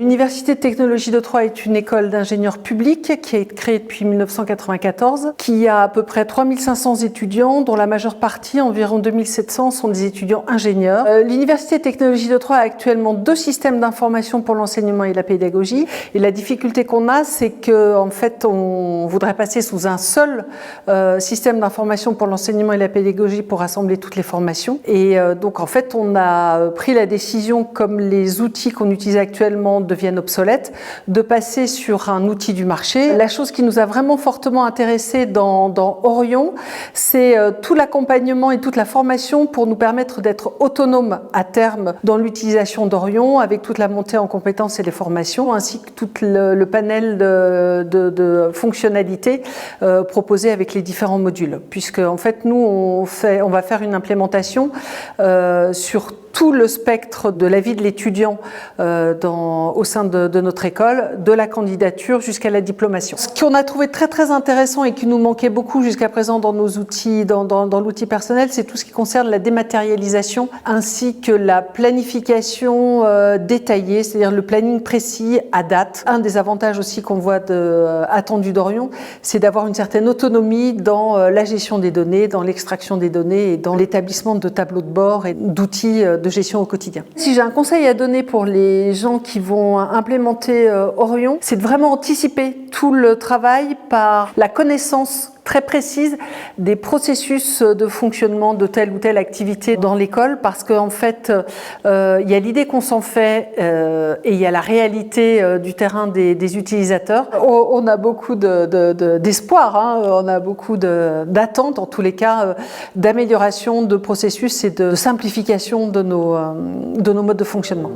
L'Université de technologie de Troyes est une école d'ingénieurs publics qui a été créée depuis 1994, qui a à peu près 3500 étudiants, dont la majeure partie, environ 2700, sont des étudiants ingénieurs. L'Université de technologie de Troyes a actuellement 2 systèmes d'information pour l'enseignement et la pédagogie. Et la difficulté qu'on a, c'est qu'en fait, on voudrait passer sous un seul système d'information pour l'enseignement et la pédagogie pour rassembler toutes les formations. Et donc, en fait, on a pris la décision, comme les outils qu'on utilise actuellement deviennent obsolètes, de passer sur un outil du marché. La chose qui nous a vraiment fortement intéressés dans Orion, c'est tout l'accompagnement et toute la formation pour nous permettre d'être autonomes à terme dans l'utilisation d'Orion, avec toute la montée en compétences et les formations, ainsi que tout le panel de fonctionnalités proposées avec les différents modules. Puisque en fait, nous, on va faire une implémentation sur tout le spectre de la vie de l'étudiant au sein de notre école, de la candidature jusqu'à la diplomation. Ce qu'on a trouvé très intéressant et qui nous manquait beaucoup jusqu'à présent dans nos outils, dans l'outil personnel, c'est tout ce qui concerne la dématérialisation ainsi que la planification détaillée, c'est-à-dire le planning précis à date. Un des avantages aussi qu'on voit attendu d'Orion, c'est d'avoir une certaine autonomie dans la gestion des données, dans l'extraction des données et dans l'établissement de tableaux de bord et d'outils de gestion au quotidien. Si j'ai un conseil à donner pour les gens qui vont implémenter Orion, c'est de vraiment anticiper tout le travail par la connaissance très précise des processus de fonctionnement de telle ou telle activité dans l'école, parce qu'en fait, il y a l'idée qu'on s'en fait et il y a la réalité du terrain des utilisateurs. On a beaucoup d'espoir, hein, on a beaucoup d'attentes, en tous les cas, d'amélioration de processus et de simplification de nos modes de fonctionnement.